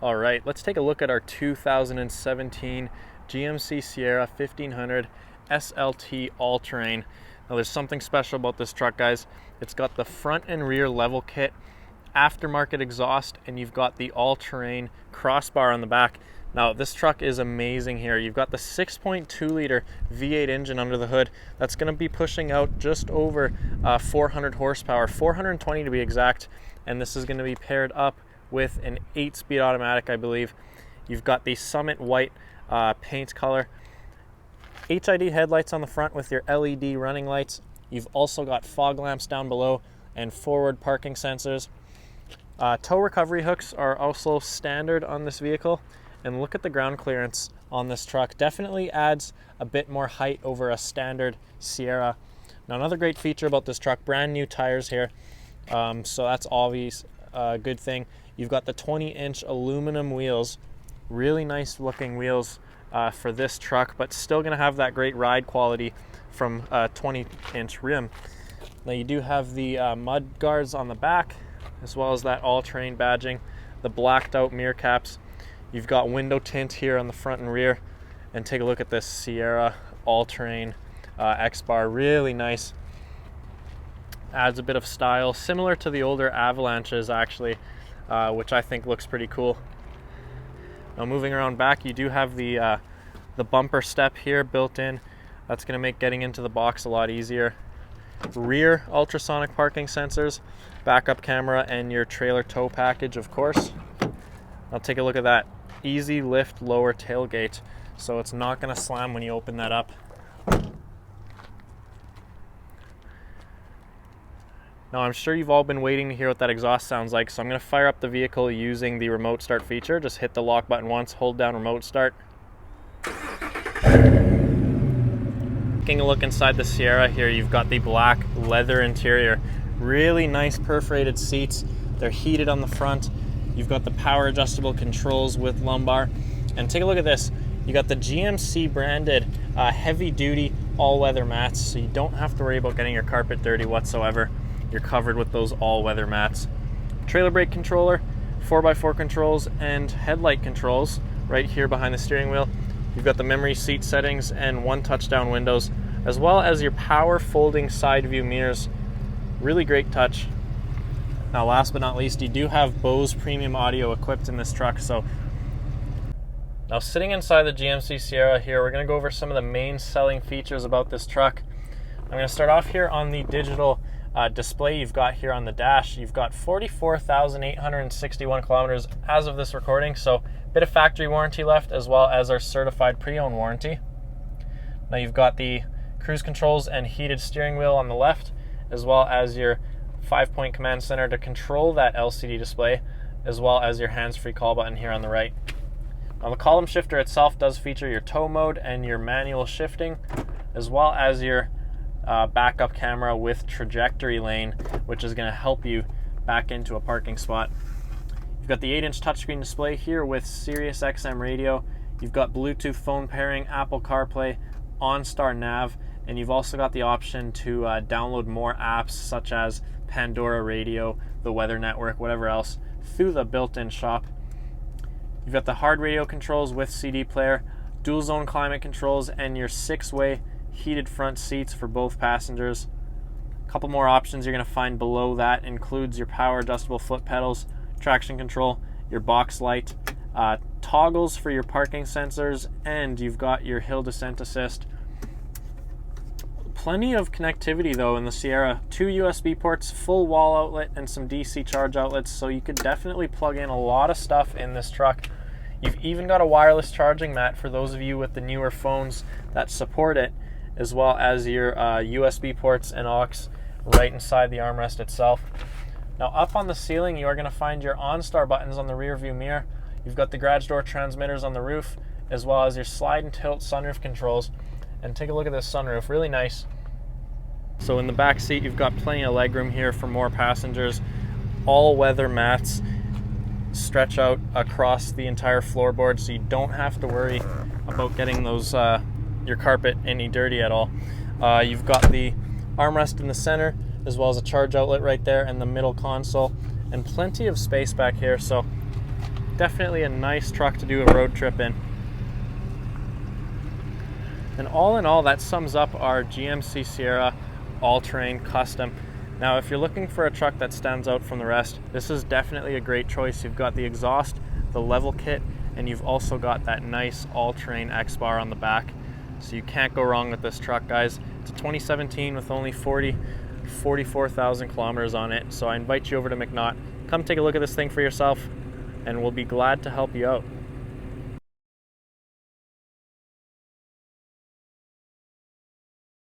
All right, let's take a look at our 2017 GMC Sierra 1500 SLT all-terrain. Now there's something special about this truck, guys. It's got the front and rear level kit, aftermarket exhaust, and you've got the all-terrain crossbar on the back. Now this truck is amazing here. You've got the 6.2 liter V8 engine under the hood. That's gonna be pushing out just over 400 horsepower, 420 to be exact. And this is gonna be paired up with an 8-speed automatic, I believe. You've got the Summit white paint color. HID headlights on the front with your LED running lights. You've also got fog lamps down below and forward parking sensors. Tow recovery hooks are also standard on this vehicle. And look at the ground clearance on this truck. Definitely adds a bit more height over a standard Sierra. Now another great feature about this truck, brand new tires here. So that's obvious a good thing. You've got the 20-inch aluminum wheels, really nice looking wheels for this truck, but still gonna have that great ride quality from a 20-inch rim. Now you do have the mud guards on the back, as well as that all-terrain badging, the blacked out mirror caps. You've got window tint here on the front and rear, and take a look at this Sierra all-terrain X-Bar, really nice. Adds a bit of style, similar to the older Avalanches actually, which I think looks pretty cool. Now moving around back, you do have the bumper step here built in. That's going to make getting into the box a lot easier. Rear ultrasonic parking sensors, backup camera, and your trailer tow package, of course. Now take a look at that. Easy lift lower tailgate, so it's not going to slam when you open that up. Now I'm sure you've all been waiting to hear what that exhaust sounds like, so I'm going to fire up the vehicle using the remote start feature. Just hit the lock button once, hold down remote start. Taking a look inside the Sierra here, you've got the black leather interior. Really nice perforated seats. They're heated on the front. You've got the power adjustable controls with lumbar. And take a look at this. You got the GMC branded heavy duty all-weather mats, so you don't have to worry about getting your carpet dirty whatsoever. You're covered with those all-weather mats. Trailer brake controller, 4x4 controls, and headlight controls right here behind the steering wheel. You've got the memory seat settings and 1 touch-down windows, as well as your power folding side view mirrors. Really great touch. Now last but not least, you do have Bose premium audio equipped in this truck. So now sitting inside the GMC Sierra here, we're going to go over some of the main selling features about this truck. I'm going to start off here on the digital display you've got here on the dash. You've got 44,861 kilometers as of this recording, so a bit of factory warranty left, as well as our certified pre-owned warranty. Now you've got the cruise controls and heated steering wheel on the left, as well as your 5-point command center to control that LCD display, as well as your hands-free call button here on the right. Now the column shifter itself does feature your tow mode and your manual shifting, as well as your backup camera with trajectory lane, which is going to help you back into a parking spot. You've got the 8-inch touchscreen display here with Sirius XM radio. You've got Bluetooth phone pairing, Apple CarPlay, OnStar Nav, and you've also got the option to download more apps such as Pandora Radio, the Weather Network, whatever else, through the built-in shop. You've got the hard radio controls with CD player, dual zone climate controls, and your 6-way heated front seats for both passengers. A couple more options you're going to find below that includes your power adjustable foot pedals, traction control, your box light, toggles for your parking sensors, and you've got your hill descent assist. Plenty of connectivity though in the Sierra. 2 USB ports, full wall outlet, and some DC charge outlets, so you could definitely plug in a lot of stuff in this truck. You've even got a wireless charging mat for those of you with the newer phones that support it, as well as your USB ports and aux right inside the armrest itself. Now up on the ceiling, you are going to find your OnStar buttons on the rear view mirror. You've got the garage door transmitters on the roof, as well as your slide and tilt sunroof controls. And take a look at this sunroof, really nice. So in the back seat, you've got plenty of legroom here for more passengers. All-weather mats stretch out across the entire floorboard, so you don't have to worry about getting those your carpet any dirty at all. You've got the armrest in the center, as well as a charge outlet right there in the middle console, and plenty of space back here. So Definitely a nice truck to do a road trip in. And all in all, that sums up our GMC Sierra all-terrain custom. Now, if you're looking for a truck that stands out from the rest, this is definitely a great choice. You've got the exhaust, the level kit, and you've also got that nice all-terrain X-Bar on the back. So you can't go wrong with this truck, guys. It's a 2017 with only 44,000 kilometers on it. So I invite you over to McNaught. Come take a look at this thing for yourself, and we'll be glad to help you out.